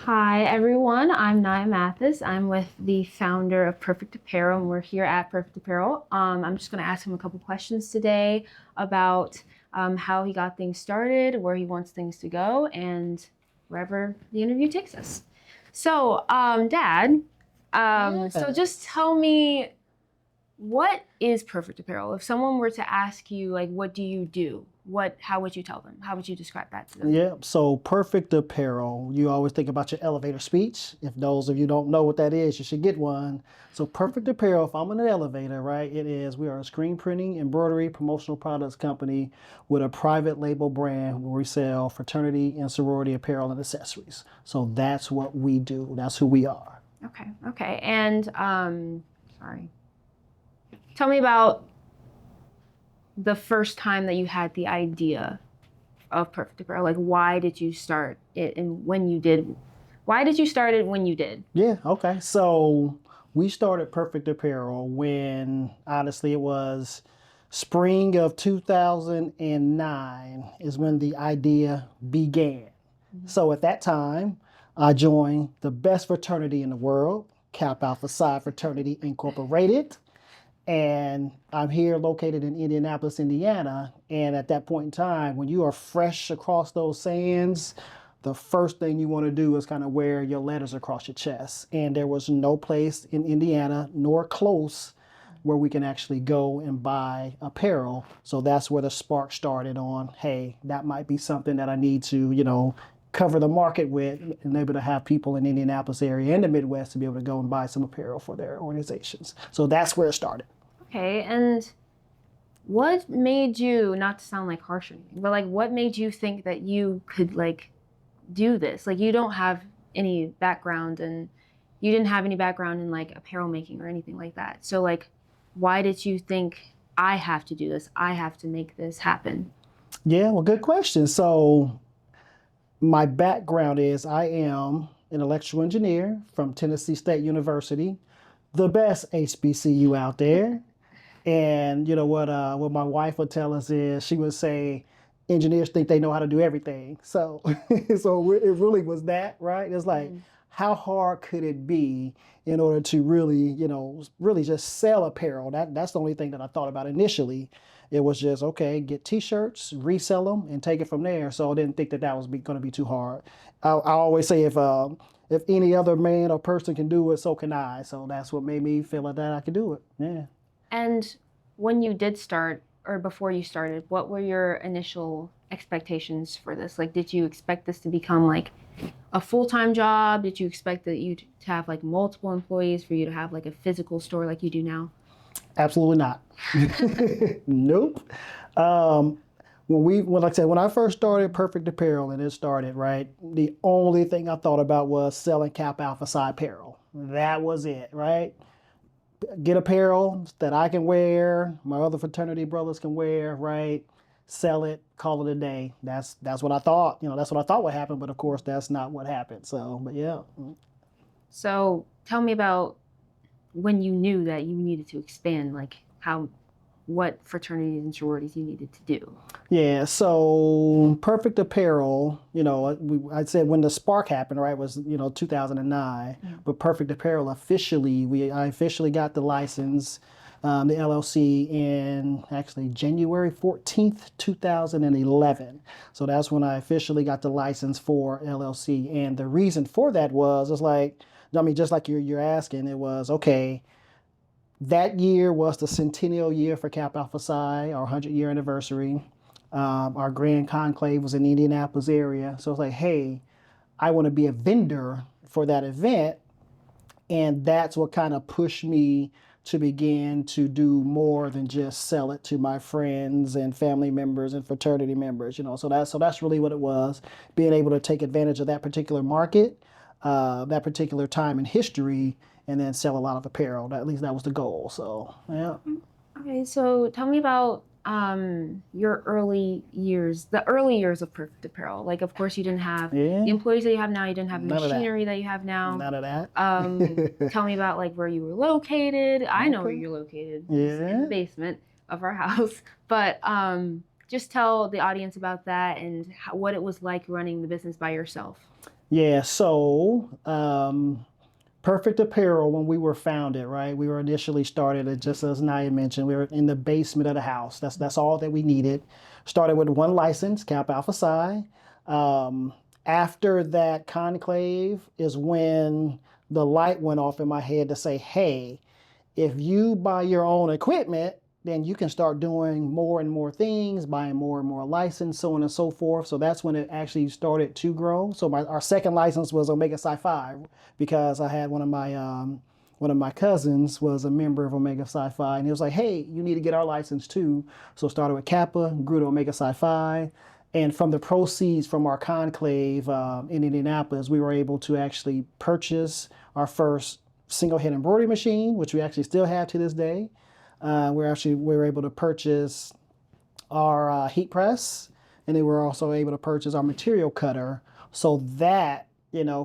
Hi, everyone. I'm Nyah Mathis. I'm with the founder of Perfect Apparel, and we're here at Perfect Apparel. I'm just going to ask him a couple questions today about how he got things started, where he wants things to go, and wherever the interview takes us. So, Dad, so just tell me, what is Perfect Apparel? If someone were to ask you, like, what do you do? How would you tell them? How would you describe that to them? Yeah, so Perfect Apparel, you always think about your elevator speech. If those of you don't know what that is, you should get one. So Perfect Apparel, if I'm in an elevator, right, we are a screen printing, embroidery, promotional products company with a private label brand where we sell fraternity and sorority apparel and accessories. So that's what we do. That's who we are. Okay. And sorry. Tell me about the first time that you had the idea of Perfect Apparel. Like, why did you start it and when you did? Why did you start it when you did? Yeah, okay. So we started Perfect Apparel when honestly it was spring of 2009 is when the idea began. So at that time, I joined the best fraternity in the world, Kappa Alpha Psi Fraternity Incorporated. And I'm here located in Indianapolis, Indiana. And at that point in time, when you are fresh across those sands, the first thing you want to do is kind of wear your letters across your chest. And there was no place in Indiana nor close where we can actually go and buy apparel. So that's where the spark started on, hey, that might be something that I need to, cover the market with and able to have people in the Indianapolis area and the Midwest to be able to go and buy some apparel for their organizations. So that's where it started. Okay, and what made you, not to sound like harsh or anything, but like what made you think that you could like do this? Like you don't have any background and you didn't have any background in like apparel making or anything like that. So like why did you think I have to do this? I have to make this happen? Yeah, well, good question. So my background is I am an electrical engineer from Tennessee State University, the best HBCU out there. And you know what my wife would tell us is she would say, engineers think they know how to do everything. So so it really was that, right? It's like, how hard could it be in order to really, really just sell apparel? That's the only thing that I thought about initially. It was just, okay, get t-shirts, resell them, and take it from there. So I didn't think that was going to be too hard. I always say if any other man or person can do it, so can I. So that's what made me feel like that I could do it. Yeah. And when you did start, or before you started, what were your initial expectations for this? Like, did you expect this to become like a full-time job? Did you expect that you to have like multiple employees for you to have like a physical store like you do now? Absolutely not. Nope. Like I said, when I first started Perfect Apparel and it started, right, the only thing I thought about was selling Kappa Alpha Psi apparel. That was it, right? Get apparel that I can wear, my other fraternity brothers can wear, right? Sell it, call it a day. That's what I thought. That's what I thought would happen, but of course that's not what happened. So, but yeah. So tell me about when you knew that you needed to expand, like what fraternities and sororities you needed to do. Yeah, so Perfect Apparel, I said when the spark happened, right, was, 2009. But Perfect Apparel I officially got the license, the LLC in actually January 14th, 2011. So that's when I officially got the license for LLC. And the reason for that it's like, I mean, just like you're asking, it was, okay, that year was the centennial year for Kappa Alpha Psi, our 100-year anniversary. Our grand conclave was in the Indianapolis area. So it's like, hey, I want to be a vendor for that event. And that's what kind of pushed me to begin to do more than just sell it to my friends and family members and fraternity members, So that's really what it was, being able to take advantage of that particular market, that particular time in history, and then sell a lot of apparel. At least that was the goal. So yeah. Okay, so tell me about your the early years of Perfect Apparel. Like, of course, you didn't have the employees that you have now. You didn't have the machinery that you have now. None of that. Tell me about like where you were located. I know where you're located. It's in the basement of our house. But just tell the audience about that and what it was like running the business by yourself. Yeah, so Perfect Apparel, when we were founded, right? We were initially started, just as Nyah mentioned, we were in the basement of the house. That's all that we needed. Started with one license, Kappa Alpha Psi. Um, After that conclave is when the light went off in my head to say, hey, if you buy your own equipment, then you can start doing more and more things, buying more and more license, so on and so forth. So that's when it actually started to grow. So our second license was Omega Psi Phi because I had one of my cousins was a member of Omega Psi Phi, and he was like, "Hey, you need to get our license too." So started with Kappa, grew to Omega Psi Phi, and from the proceeds from our conclave in Indianapolis, we were able to actually purchase our first single head embroidery machine, which we actually still have to this day. We were able to purchase our heat press, and then we're also able to purchase our material cutter. So that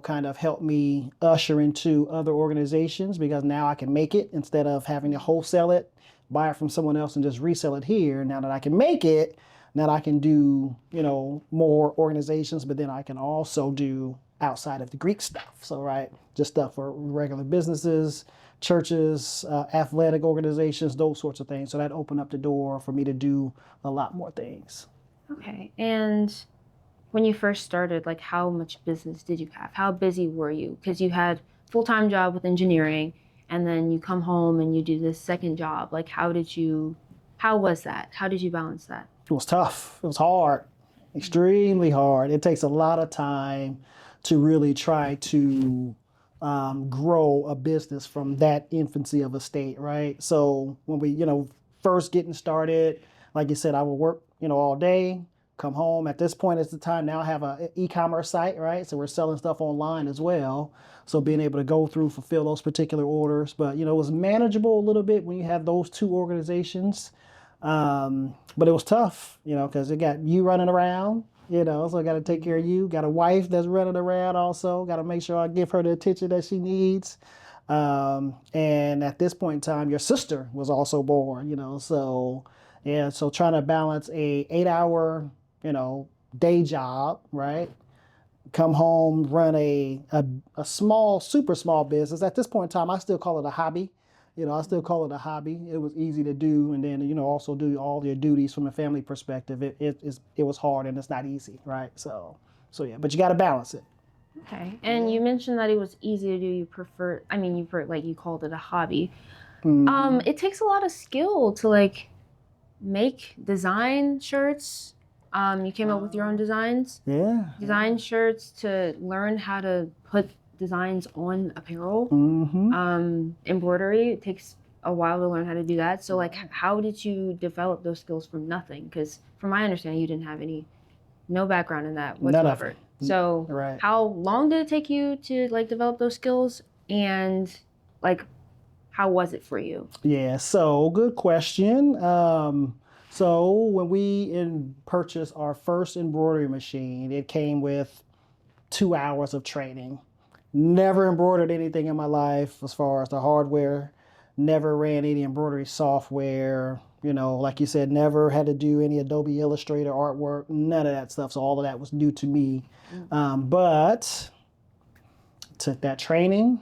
kind of helped me usher into other organizations because now I can make it instead of having to wholesale it, buy it from someone else, and just resell it here. Now that I can make it, now I can do more organizations, but then I can also do outside of the Greek stuff. So right, just stuff for regular businesses, churches, athletic organizations, those sorts of things. So that opened up the door for me to do a lot more things. Okay. And when you first started, like how much business did you have? How busy were you? Because you had full-time job with engineering and then you come home and you do this second job. Like how was that? How did you balance that? It was tough. It was hard, extremely hard. It takes a lot of time to really try to grow a business from that infancy of a state, right? So when we, first getting started, like you said, I would work, all day, come home. At this point, it's the time now I have an e-commerce site, right? So we're selling stuff online as well. So being able to go through, fulfill those particular orders, but it was manageable a little bit when you have those two organizations. But it was tough, because it got you running around, so I got to take care of you. Got a wife that's running around also. Got to make sure I give her the attention that she needs. And at this point in time, your sister was also born, so yeah, so trying to balance a 8 hour, day job, right? Come home, run a small, super small business. At this point in time, I still call it a hobby. I still call it a hobby. It was easy to do, and then also do all your duties from a family perspective. It was hard and it's not easy, right? So yeah, but you got to balance it. Okay. And you mentioned that it was easy to do. Like you called it a hobby. It takes a lot of skill to like make design shirts. You came up with your own designs. Yeah. Design shirts to learn how to put designs on apparel. Embroidery, it takes a while to learn how to do that. So like how did you develop those skills from nothing? Because from my understanding, you didn't have no background in that whatsoever. So right. How long did it take you to like develop those skills, and like how was it for you? Yeah, so good question. So when we purchased our first embroidery machine, it came with 2 hours of training. Never embroidered anything in my life as far as the hardware. Never ran any embroidery software. Like you said, never had to do any Adobe Illustrator artwork. None of that stuff. So all of that was new to me. But took that training.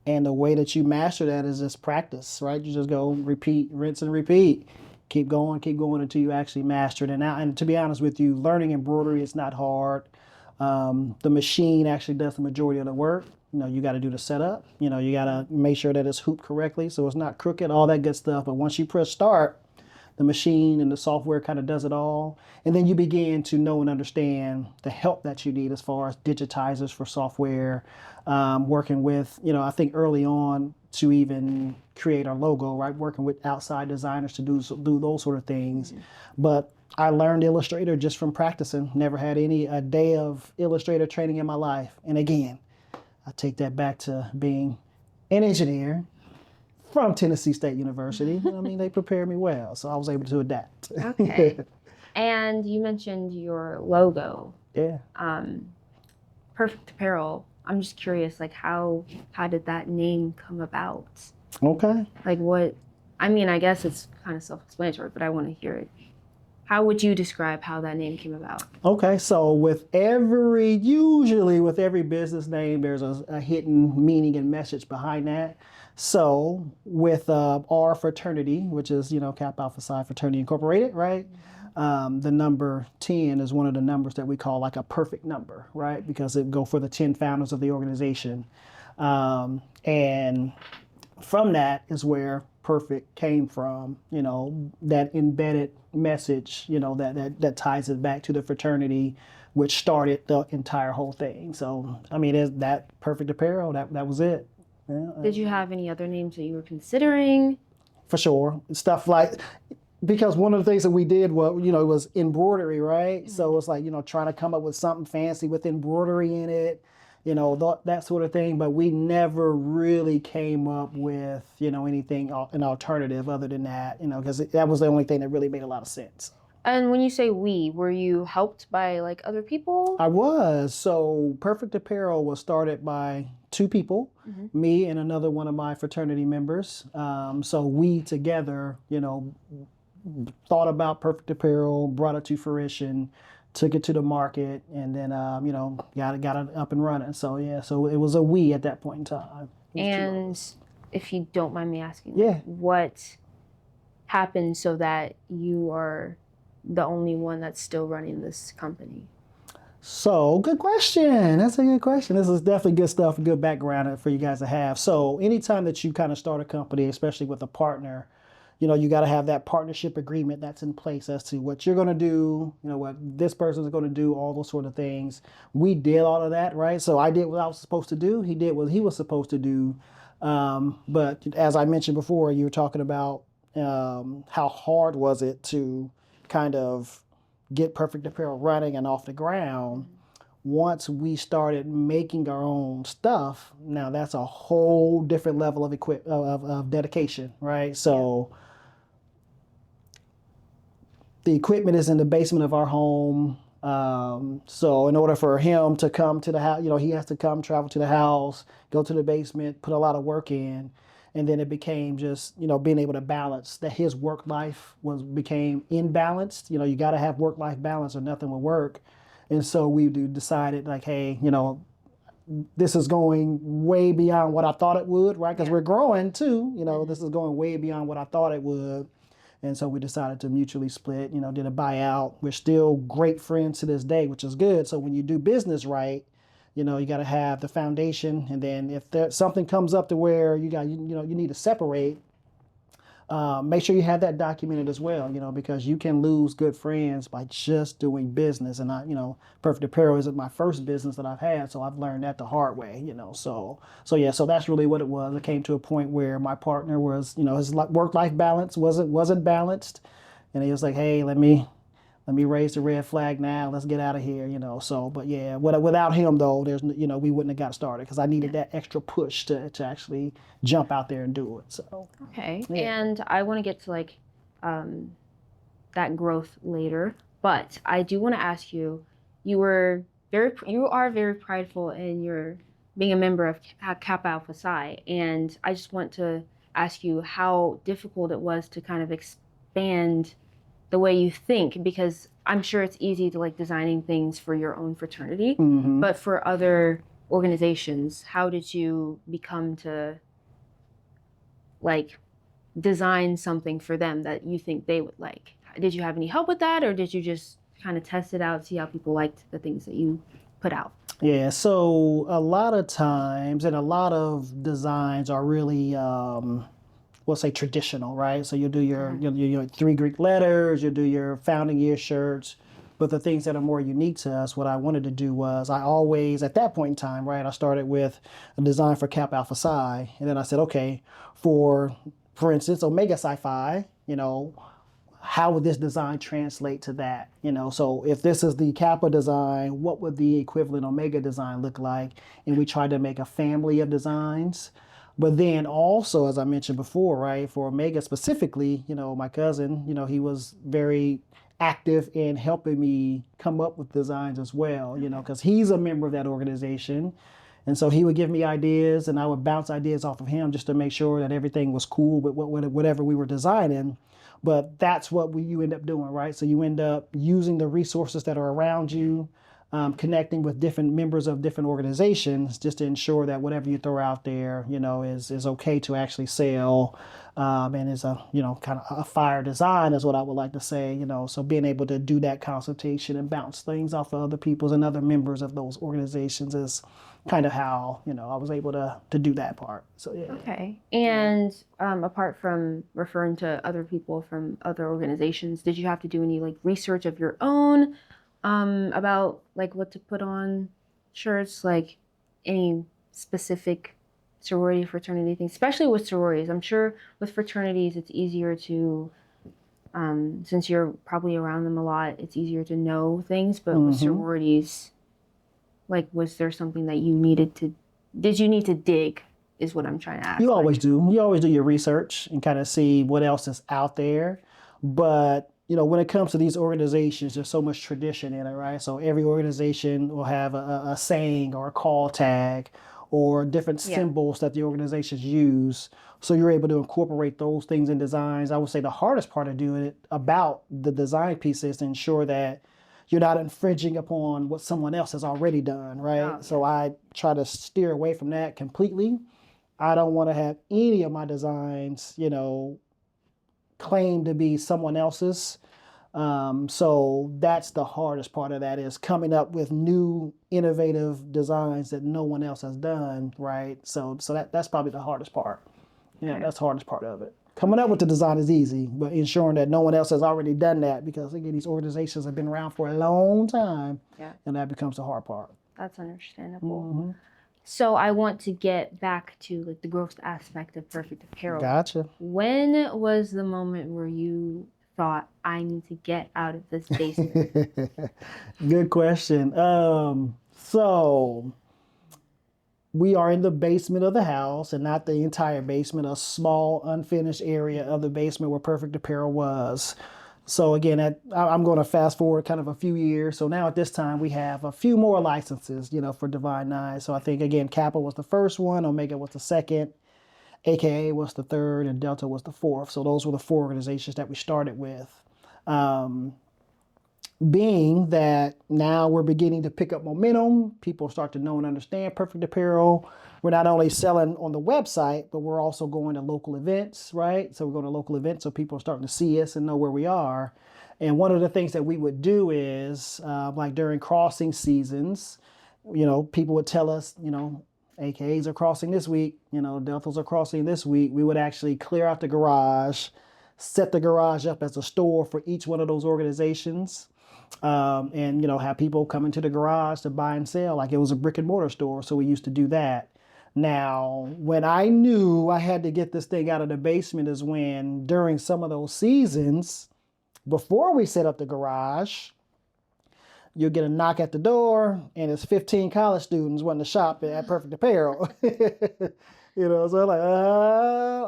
And the way that you master that is just practice, right? You just go repeat, rinse and repeat. Keep going until you actually master it. And to be honest with you, learning embroidery is not hard. The machine actually does the majority of the work. You got to do the setup. You got to make sure that it's hooped correctly so it's not crooked, all that good stuff. But once you press start, the machine and the software kind of does it all. And then you begin to know and understand the help that you need as far as digitizers for software, working with, I think early on to even create our logo, right? Working with outside designers to do those sort of things. But I learned Illustrator just from practicing. Never had a day of Illustrator training in my life. And again, I take that back to being an engineer from Tennessee State University. They prepared me well, so I was able to adapt. Okay. And you mentioned your logo. Yeah. Perfect Apparel. I'm just curious, like how did that name come about? Okay. Like what? I guess it's kind of self-explanatory, but I want to hear it. How would you describe how that name came about? Okay, so usually with every business name, there's a hidden meaning and message behind that. So with our fraternity, which is, Kappa Alpha Psi Fraternity Incorporated, right? The number 10 is one of the numbers that we call like a perfect number, right? Because it go for the 10 founders of the organization. And from that is where perfect came from, that embedded message, that ties it back to the fraternity, which started the entire whole thing. So, I mean, is that Perfect Apparel, that was it. Yeah. Did you have any other names that you were considering? For sure. Stuff like, because one of the things that we did was embroidery, right? So it's like, trying to come up with something fancy with embroidery in it, that sort of thing. But we never really came up with, anything, an alternative other than that, because that was the only thing that really made a lot of sense. And when you say we, were you helped by like other people? I was. So Perfect Apparel was started by two people, me and another one of my fraternity members. So we together, thought about Perfect Apparel, brought it to fruition, took it to the market, and then got it up and running. So yeah, so it was a we at that point in time. And if you don't mind me asking, yeah, what happened so that you are the only one that's still running this company? So good question. That's a good question. This is definitely good stuff, good background for you guys to have. So anytime that you kind of start a company, especially with a partner, you got to have that partnership agreement that's in place as to what you're going to do, what this person is going to do, all those sort of things. We did all of that, right? So I did what I was supposed to do. He did what he was supposed to do. But as I mentioned before, you were talking about how hard was it to kind of get Perfect Apparel running and off the ground. Once we started making our own stuff, now that's a whole different level of dedication, right? So the equipment is in the basement of our home. So in order for him to come to the house, he has to come, travel to the house, go to the basement, put a lot of work in. And then it became just, being able to balance that his work life became imbalanced. You got to have work-life balance or nothing will work. And so we decided like, hey, this is going way beyond what I thought it would, right? Because we're growing too, this is going way beyond what I thought it would. And so we decided to mutually split, did a buyout. We're still great friends to this day, which is good. So when you do business right, you got to have the foundation, and then if there something comes up to where you need to separate, make sure you have that documented as well, because you can lose good friends by just doing business. And Perfect Apparel isn't my first business that I've had, so I've learned that the hard way, So that's really what it was. It came to a point where my partner was, his work-life balance wasn't balanced, and he was like, hey, let me raise the red flag now. Let's get out of here, So, but yeah, without him though, there's, we wouldn't have got started because I needed that extra push to actually jump out there and do it. So. Okay. Yeah. And I want to get to like that growth later, but I do want to ask you, you are very prideful in your being a member of Kappa Alpha Psi, and I just want to ask you how difficult it was to kind of expand the way you think, because I'm sure it's easy to like designing things for your own fraternity, but for other organizations, how did you become to like design something for them that you think they would like? Did you have any help with that, or did you just kind of test it out, see how people liked the things that you put out? Yeah, so a lot of times and a lot of designs are really we'll say traditional, right? So you'll do your 3 Greek letters, you'll do your founding year shirts. But the things that are more unique to us, what I wanted to do was I always, at that point in time, right, I started with a design for Kappa Alpha Psi. And then I said, okay, for instance, Omega Psi Phi, how would this design translate to that? So if this is the Kappa design, what would the equivalent Omega design look like? And we tried to make a family of designs. But then also, as I mentioned before, right, for Omega specifically, my cousin, he was very active in helping me come up with designs as well, because he's a member of that organization. And so he would give me ideas and I would bounce ideas off of him just to make sure that everything was cool with whatever we were designing. But that's what you end up doing, right? So you end up using the resources that are around you, connecting with different members of different organizations just to ensure that whatever you throw out there, is okay to actually sell, and is a, kind of a fire design is what I would like to say, so being able to do that consultation and bounce things off of other people's and other members of those organizations is kind of how, I was able to do that part. So, yeah. Okay. And apart from referring to other people from other organizations, did you have to do any like research of your own about like what to put on shirts, like any specific sorority, fraternity things, especially with sororities? I'm sure with fraternities, it's easier to, since you're probably around them a lot, it's easier to know things. But with sororities, like, was there something that did you need to dig, is what I'm trying to ask. You always do. You always do your research and kind of see what else is out there. But, when it comes to these organizations, there's so much tradition in it, right? So every organization will have a saying or a call tag or different symbols that the organizations use. So you're able to incorporate those things in designs. I would say the hardest part of doing it about the design piece is to ensure that you're not infringing upon what someone else has already done, right? Oh. So I try to steer away from that completely. I don't want to have any of my designs, claim to be someone else's. So that's the hardest part of that, is coming up with new innovative designs that no one else has done, right? So that's probably the hardest part. Yeah, that's the hardest part of it. Coming up with the design is easy, but ensuring that no one else has already done that, because again, these organizations have been around for a long time, and that becomes the hard part. That's understandable. So I want to get back to like the growth aspect of Perfect Apparel. Gotcha. When was the moment where you thought, I need to get out of this basement? Good question. So we are in the basement of the house, and not the entire basement, a small unfinished area of the basement where Perfect Apparel was. So again, I'm going to fast forward kind of a few years. So now at this time, we have a few more licenses, for Divine Nine. So I think, again, Kappa was the first one, Omega was the second, AKA was the third, and Delta was the fourth. So those were the 4 organizations that we started with. Being that now we're beginning to pick up momentum, people start to know and understand Perfect Apparel. We're not only selling on the website, but we're also going to local events, right? So we're going to local events, so people are starting to see us and know where we are. And one of the things that we would do is, like during crossing seasons, people would tell us, AKAs are crossing this week, Deltas are crossing this week. We would actually clear out the garage, set the garage up as a store for each one of those organizations. And have people come into the garage to buy and sell like it was a brick and mortar store. So we used to do that. Now, when I knew I had to get this thing out of the basement is when, during some of those seasons, before we set up the garage, you'll get a knock at the door, and it's 15 college students wanting to shop at Perfect Apparel. So like,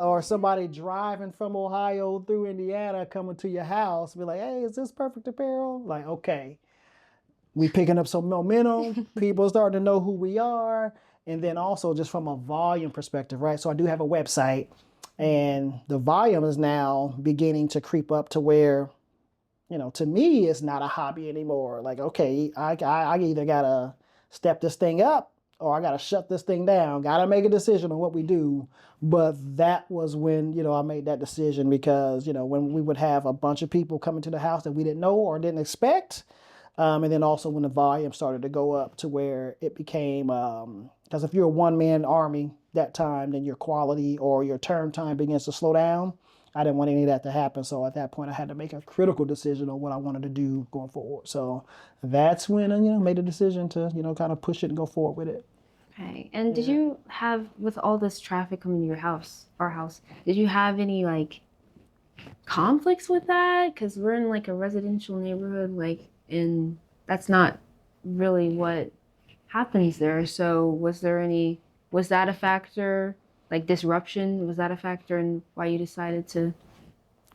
or somebody driving from Ohio through Indiana coming to your house, be like, hey, is this Perfect Apparel? Like, okay, we picking up some momentum. People starting to know who we are. And then also just from a volume perspective, right? So I do have a website, and the volume is now beginning to creep up to where, to me, it's not a hobby anymore. Like, okay, I either got to step this thing up, or I got to shut this thing down. Got to make a decision on what we do. But that was when, I made that decision, because, when we would have a bunch of people coming to the house that we didn't know or didn't expect. And then also when the volume started to go up to where it became, because if you're a one-man army that time, then your quality or your turn time begins to slow down. I didn't want any of that to happen. So at that point, I had to make a critical decision on what I wanted to do going forward. So that's when I, made a decision to, kind of push it and go forward with it. Okay. And did you have, with all this traffic coming to our house, did you have any like conflicts with that? Because we're in like a residential neighborhood, and that's not really what happens there. So was that a factor? Like disruption, was that a factor in why you decided to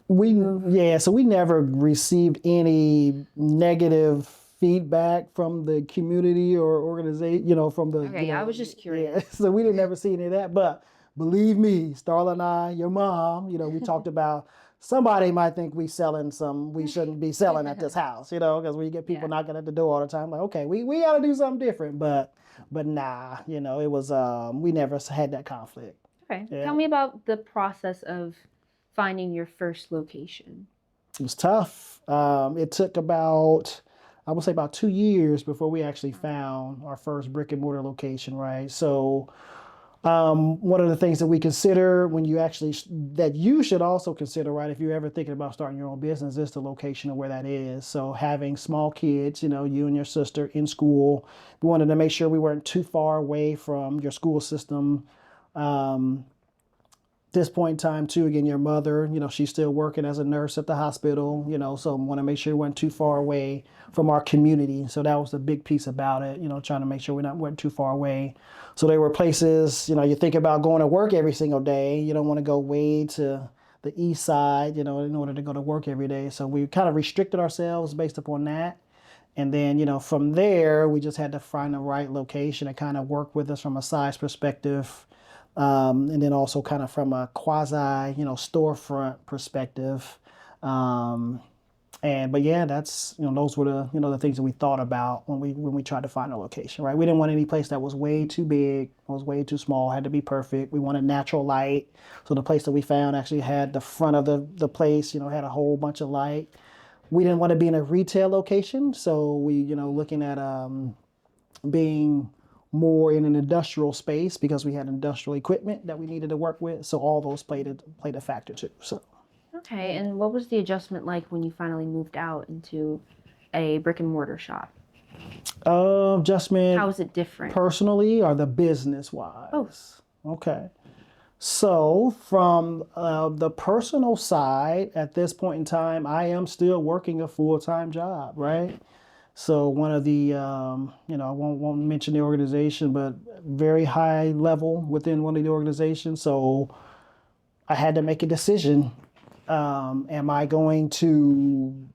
move? So we never received any negative feedback from the community or organization, from the. Okay, I was just curious. Yeah, so we didn't ever see any of that. But believe me, Starla and I, your mom, we talked about somebody might think we selling some we shouldn't be selling at this house, because we get people knocking at the door all the time. Like, okay, we got to do something different, but nah, it was we never had that conflict. Okay. Yeah. Tell me about the process of finding your first location. It was tough. It took I would say about 2 years before we actually found our first brick and mortar location, right? So one of the things that we consider that you should also consider, right, if you're ever thinking about starting your own business, is the location of where that is. So having small kids, you and your sister in school, we wanted to make sure we weren't too far away from your school system. This point in time too, again, your mother, she's still working as a nurse at the hospital, so I want to make sure we weren't too far away from our community. So that was the big piece about it, trying to make sure weren't too far away. So there were places, you think about going to work every single day. You don't want to go way to the east side, in order to go to work every day. So we kind of restricted ourselves based upon that. And then, from there, we just had to find the right location and kind of work with us from a size perspective. And then also kind of from a quasi, storefront perspective. But yeah, that's, those were the things that we thought about when we tried to find a location, right? We didn't want any place that was way too big, was way too small, had to be perfect. We wanted natural light. So the place that we found actually had the front of the place, had a whole bunch of light. We didn't want to be in a retail location. So we, looking at being more in an industrial space because we had industrial equipment that we needed to work with. So all those played a factor too. So. Okay, and what was the adjustment like when you finally moved out into a brick and mortar shop? Adjustment. How is it different? Personally or the business wise? Both. Okay. So from the personal side, at this point in time, I am still working a full-time job, right? So one of the, I won't mention the organization, but very high level within one of the organizations. So I had to make a decision. Am I going to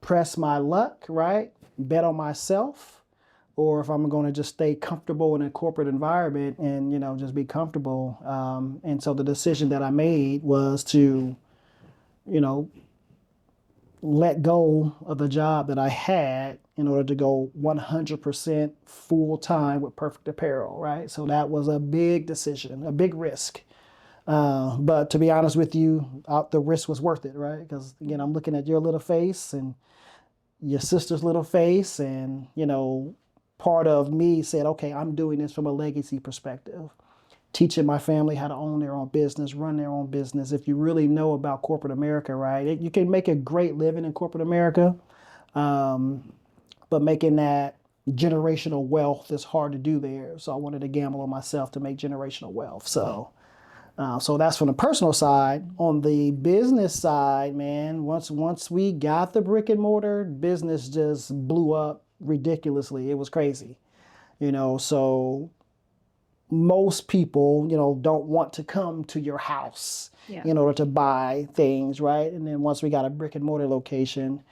press my luck, right? Bet on myself? Or if I'm going to just stay comfortable in a corporate environment and, just be comfortable. And so the decision that I made was to, let go of the job that I had in order to go 100% full time with Perfect Apparel, right? So that was a big decision, a big risk. But to be honest with you, the risk was worth it, right? Because again, I'm looking at your little face and your sister's little face, and part of me said, okay, I'm doing this from a legacy perspective, teaching my family how to own their own business, run their own business. If you really know about corporate America, right, you can make a great living in corporate America, but making that generational wealth is hard to do there. So I wanted to gamble on myself to make generational wealth. So that's from the personal side. On the business side, man, once we got the brick and mortar, business just blew up ridiculously. It was crazy, so most people, don't want to come to your house in order to buy things, right? And then once we got a brick and mortar location,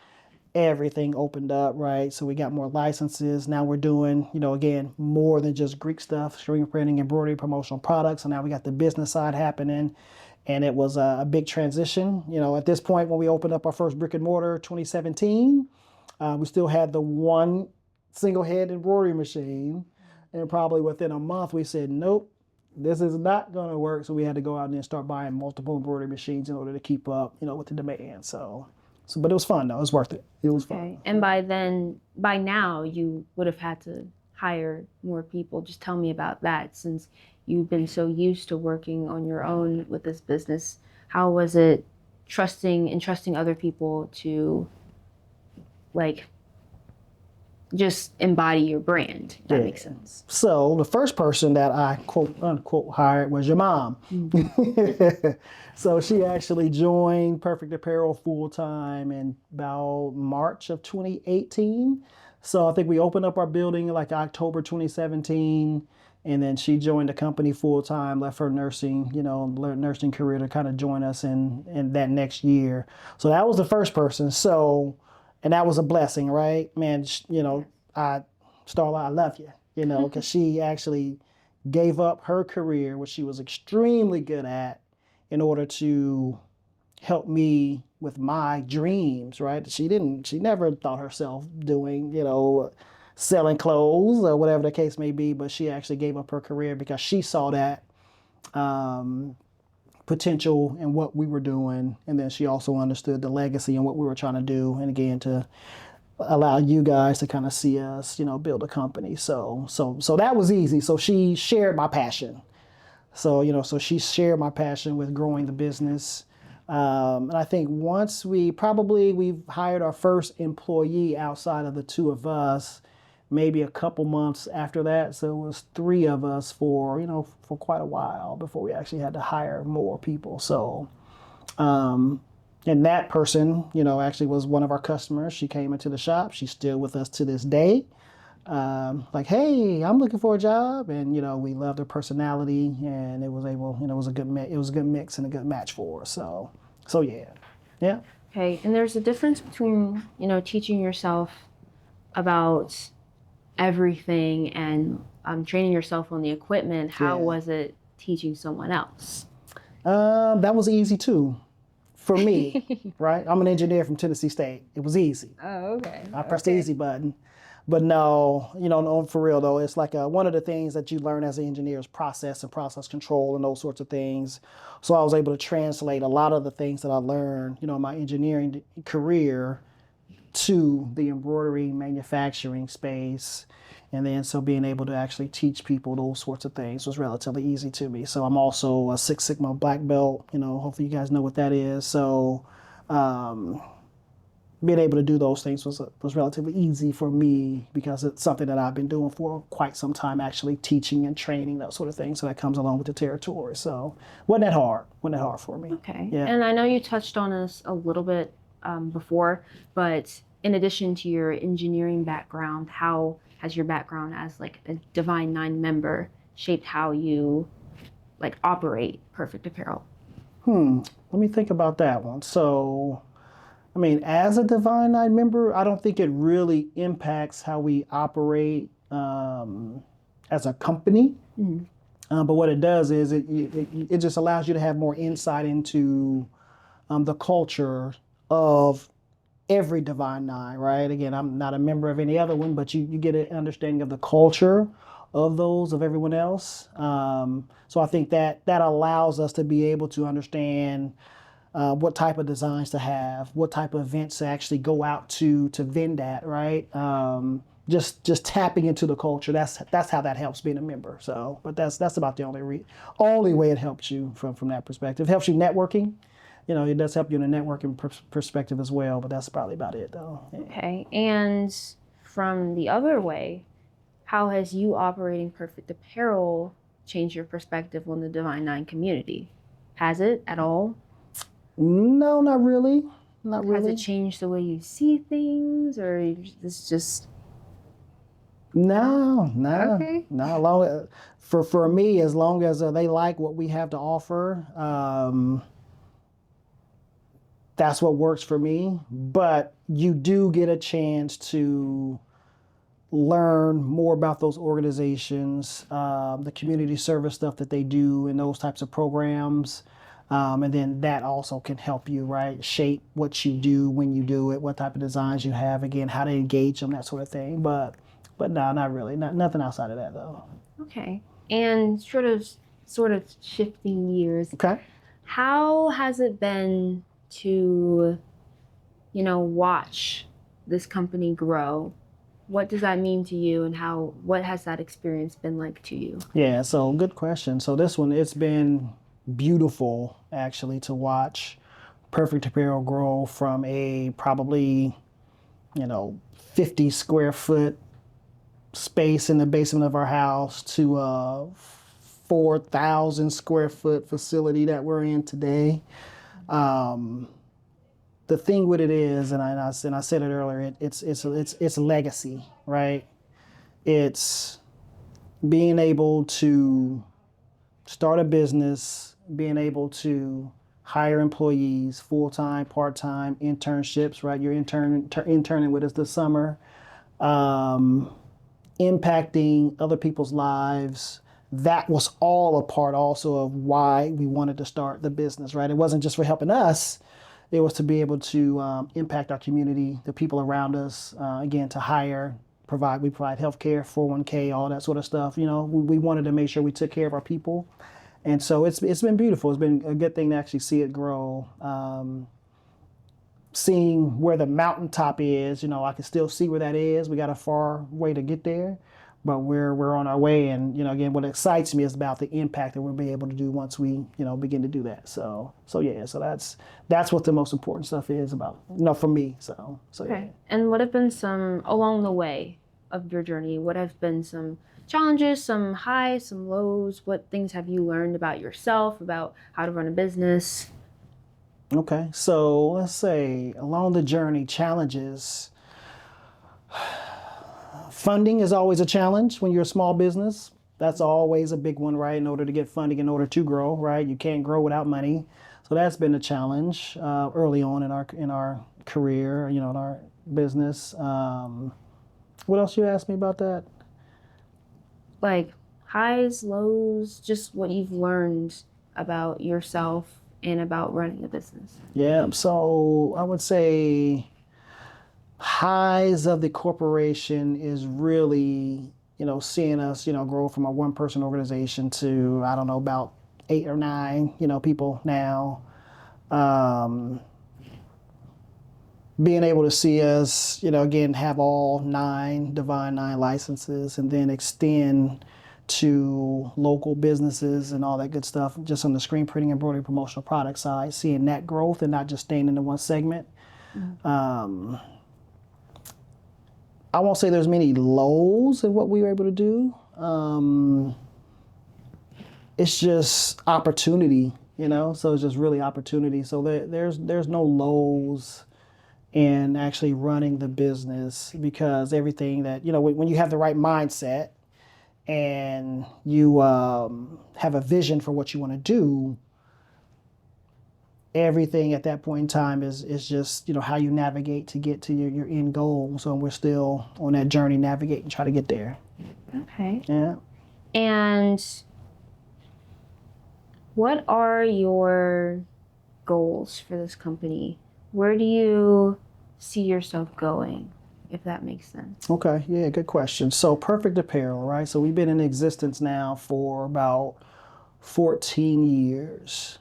everything opened up, right? So we got more licenses. Now we're doing, again, more than just Greek stuff, screenprinting, embroidery, promotional products. And now we got the business side happening. And it was a big transition. At this point, when we opened up our first brick and mortar, 2017, we still had the one single head embroidery machine. And probably within a month, we said, nope, this is not going to work. So we had to go out and start buying multiple embroidery machines in order to keep up, with the demand. So, but it was fun, though. It was worth it. It was fun. And by now, you would have had to hire more people. Just tell me about that, since you've been so used to working on your own with this business. How was it entrusting other people to, just embody your brand? That makes sense. So the first person that I quote unquote hired was your mom. So she actually joined Perfect Apparel full time in about March of 2018. So I think we opened up our building in October 2017, and then she joined the company full time, left her nursing career to kind of join us in that next year. So that was the first person. So. And that was a blessing, right? Man, Starla, I love you, because she actually gave up her career, which she was extremely good at, in order to help me with my dreams, right? She never thought herself doing, selling clothes or whatever the case may be, but she actually gave up her career because she saw that potential in what we were doing. And then she also understood the legacy and what we were trying to do. And again, to allow you guys to kind of see us, build a company. So that was easy. So she shared my passion. So she shared my passion with growing the business. And I think once we've hired our first employee outside of the two of us, maybe a couple months after that. So it was three of us for quite a while before we actually had to hire more people. So, and that person, actually was one of our customers. She came into the shop. She's still with us to this day. Like, hey, I'm looking for a job, and we loved her personality, and it was a good mix and a good match for us. So yeah. Okay, and there's a difference between teaching yourself about everything and training yourself on the equipment. How was it teaching someone else? That was easy too, for me, right? I'm an engineer from Tennessee State. It was easy. Oh, okay. I pressed the easy button. But no, no, for real though, it's like one of the things that you learn as an engineer is process and process control and those sorts of things. So I was able to translate a lot of the things that I learned, in my engineering career to the embroidery manufacturing space. And then so being able to actually teach people those sorts of things was relatively easy to me. So I'm also a Six Sigma black belt, hopefully you guys know what that is. So being able to do those things was relatively easy for me because it's something that I've been doing for quite some time, actually teaching and training, that sort of thing. So that comes along with the territory. So wasn't that hard for me. Okay. Yeah. And I know you touched on this a little bit before, but in addition to your engineering background, how has your background as like a Divine Nine member shaped how you operate Perfect Apparel? Let me think about that one. So, I mean, as a Divine Nine member, I don't think it really impacts how we operate as a company. Mm-hmm. But what it does is it just allows you to have more insight into the culture of every Divine Nine, right? Again, I'm not a member of any other one, but you get an understanding of the culture of everyone else. So I think that allows us to be able to understand what type of designs to have, what type of events to actually go out to vend at, right? Just tapping into the culture. That's how that helps being a member. So, but that's about the only way it helps you from that perspective. It helps you networking. It does help you in a networking perspective as well, but that's probably about it though. Yeah. Okay, and from the other way, how has you operating Perfect Apparel changed your perspective on the Divine Nine community? Has it at all? No, not really. Not really. Has it changed the way you see things, or it's just? No. Okay. No, for me, as long as they like what we have to offer, that's what works for me. But you do get a chance to learn more about those organizations, the community service stuff that they do, and those types of programs. And then that also can help you, right, shape what you do when you do it, what type of designs you have, again, how to engage them, that sort of thing. But no, not really. Nothing outside of that, though. Okay. And sort of shifting gears. Okay. How has it been to, watch this company grow? What does that mean to you, and what has that experience been like to you? Yeah, so good question. So this one, it's been beautiful actually to watch Perfect Apparel grow from a probably 50 square foot space in the basement of our house to a 4,000 square foot facility that we're in today. The thing with it is, and I said it earlier, it's legacy, right? It's being able to start a business, being able to hire employees, full-time, part-time, internships, right? You're interning with us this summer, impacting other people's lives, that was all a part also of why we wanted to start the business, right? It wasn't just for helping us. It was to be able to impact our community, the people around us, again, to hire, we provide healthcare, 401k, all that sort of stuff. We wanted to make sure we took care of our people. And so it's been beautiful. It's been a good thing to actually see it grow. Seeing where the mountaintop is, I can still see where that is. We got a far way to get there, but we're on our way. And again, what excites me is about the impact that we'll be able to do once we begin to do that. So yeah, so that's what the most important stuff is about, for me. So Okay. Yeah. And what have been some along the way of your journey? What have been some challenges, some highs, some lows? What things have you learned about yourself, about how to run a business? Okay, so let's say along the journey, challenges. Funding is always a challenge when you're a small business. That's always a big one, right? In order to get funding, in order to grow, right? You can't grow without money. So that's been a challenge early on in our career, in our business. What else you asked me about that? Like highs, lows, just what you've learned about yourself and about running a business. Yeah, so I would say highs of the corporation is really, seeing us, grow from a one-person organization to, I don't know, about 8 or 9, people now. Being able to see us, again, have all 9 Divine 9 licenses and then extend to local businesses and all that good stuff, just on the screen printing, embroidery, promotional product side, seeing that growth and not just staying in the one segment. Mm-hmm. I won't say there's many lows in what we were able to do. It's just opportunity, so it's just really opportunity. So there's no lows in actually running the business, because everything that, when you have the right mindset and you have a vision for what you want to do, everything at that point in time is just, how you navigate to get to your end goal. So we're still on that journey, navigate and try to get there. Okay. Yeah. And what are your goals for this company? Where do you see yourself going, if that makes sense? Okay, yeah, good question. So Perfect Apparel, right? So we've been in existence now for about 14 years.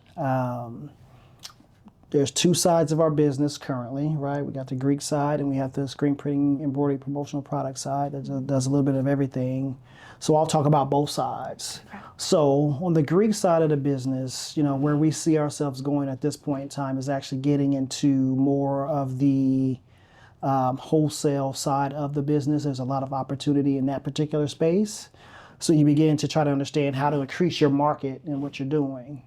There's 2 sides of our business currently, right? We got the Greek side and we have the screen printing, embroidery, promotional product side that does a little bit of everything. So I'll talk about both sides. Okay. So on the Greek side of the business, where we see ourselves going at this point in time is actually getting into more of the wholesale side of the business. There's a lot of opportunity in that particular space. So you begin to try to understand how to increase your market and what you're doing.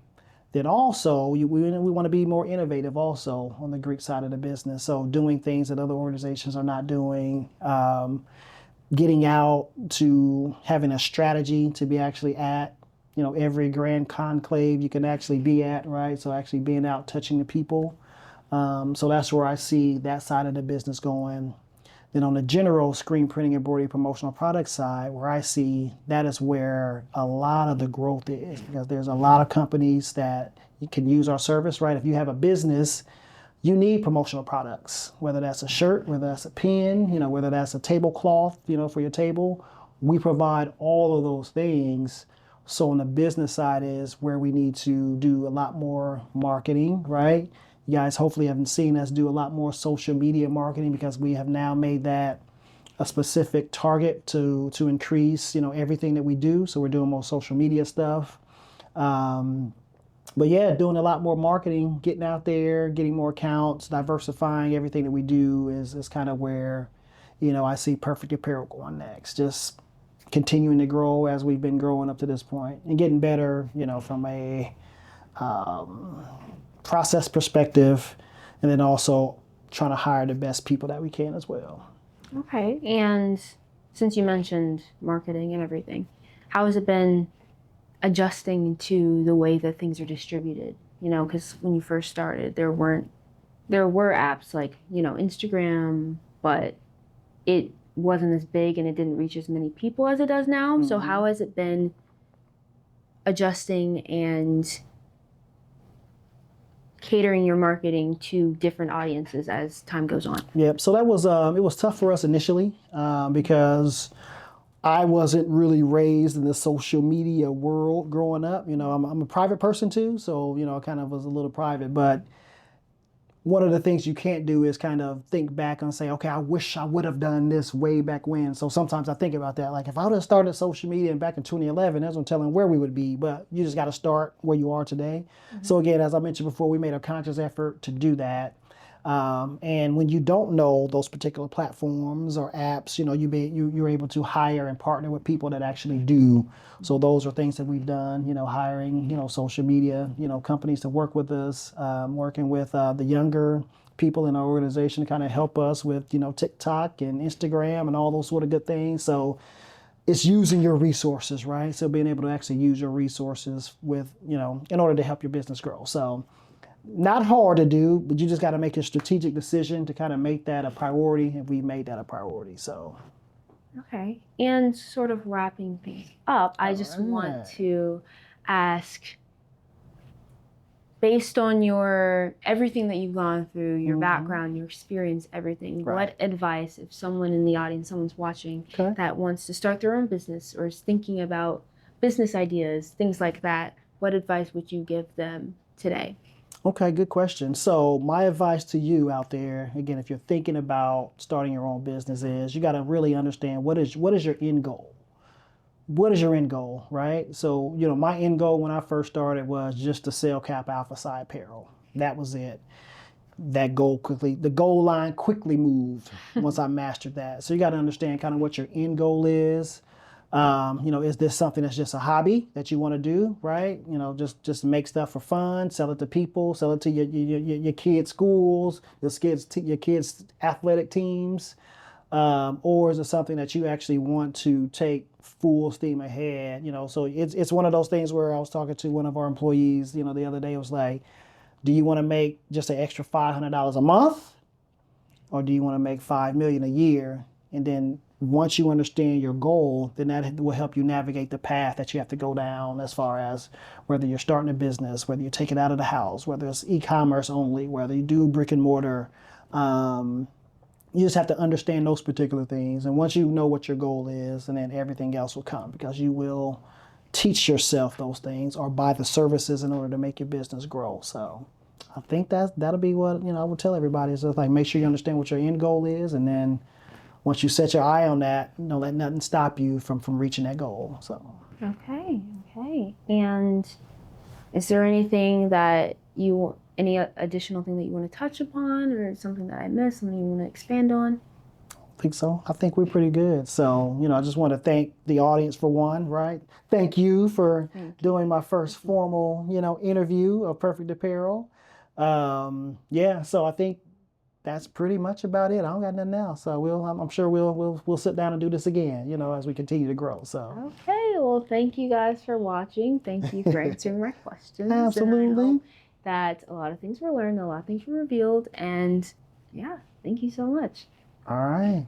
Then also, we want to be more innovative also on the Greek side of the business. So doing things that other organizations are not doing, getting out to having a strategy to be actually at, every grand conclave you can actually be at, right? So actually being out, touching the people. So that's where I see that side of the business going. Then on the general screen printing, embroidery, promotional product side, where I see that is where a lot of the growth is, because there's a lot of companies that you can use our service, right? If you have a business, you need promotional products, whether that's a shirt, whether that's a pen, whether that's a tablecloth, for your table. We provide all of those things. So on the business side is where we need to do a lot more marketing, right? You guys hopefully haven't seen us do a lot more social media marketing, because we have now made that a specific target to increase, everything that we do. So we're doing more social media stuff. But yeah, doing a lot more marketing, getting out there, getting more accounts, diversifying everything that we do is kind of where, I see Perfect Apparel going next. Just continuing to grow as we've been growing up to this point and getting better, from a process perspective, and then also trying to hire the best people that we can as well. Okay. And since you mentioned marketing and everything, how has it been adjusting to the way that things are distributed? Because when you first started, there were apps like, Instagram, but it wasn't as big and it didn't reach as many people as it does now. Mm-hmm. So how has it been adjusting and catering your marketing to different audiences as time goes on? Yep. So that was it was tough for us initially because I wasn't really raised in the social media world growing up. You know, I'm a private person too, so you know, I kind of was a little private. But one of the things you can't do is kind of think back and say, okay, I wish I would have done this way back when. So sometimes I think about that. Like if I would have started social media back in 2011, there's no telling where we would be. But you just got to start where you are today. So again, as I mentioned before, we made a conscious effort to do that. And when you don't know those particular platforms or apps, you know, you're able to hire and partner with people that actually do. So those are things that we've done, you know, hiring, you know, social media, you know, companies to work with us, working with the younger people in our organization to kind of help us with, you know, TikTok and Instagram and all those sort of good things. So it's using your resources, right? So being able to actually use your resources with, you know, in order to help your business grow. So not hard to do, but you just got to make a strategic decision to kind of make that a priority, and we made that a priority. So, okay. And sort of wrapping things up, I just want to ask, based on your everything that you've gone through, your background, your experience, everything, what advice, if someone in the audience, someone's watching that wants to start their own business or is thinking about business ideas, things like that, what advice would you give them today? Okay, good question. So my advice to you out there, again, if you're thinking about starting your own business, is you got to really understand what is your end goal. What is your end goal, right? So, you know, my end goal when I first started was just to sell Cap Alpha Psi apparel. That was it. The goal line quickly moved once I mastered that. So you got to understand kind of what your end goal is. You know, is this something that's just a hobby that you want to do, right? You know, just make stuff for fun, sell it to people, sell it to your kids' schools, your kids' athletic teams, or is it something that you actually want to take full steam ahead? You know, so it's one of those things where I was talking to one of our employees, you know, the other day. It was like, do you want to make just an extra $500 a month, or do you want to make $5 million a year? And then once you understand your goal, then that will help you navigate the path that you have to go down as far as whether you're starting a business, whether you take it out of the house, whether it's e-commerce only, whether you do brick and mortar. You just have to understand those particular things. And once you know what your goal is, and then everything else will come, because you will teach yourself those things or buy the services in order to make your business grow. So I think that'll be what, you know, I would tell everybody is just like, make sure you understand what your end goal is, and then once you set your eye on that, don't let nothing stop you from reaching that goal. So. Okay. And is there anything that any additional thing that you want to touch upon, or something that I missed, something you want to expand on? I think so. I think we're pretty good. So, you know, I just want to thank the audience for one, right? Thank you for doing my first formal, you know, interview of Perfect Apparel. Yeah, so I think that's pretty much about it. I don't got nothing else. So I'm sure we'll sit down and do this again, you know, as we continue to grow. So. Okay, well, thank you guys for watching. Thank you for answering my questions. Absolutely. And I hope that a lot of things were learned, a lot of things were revealed, and yeah, thank you so much. All right.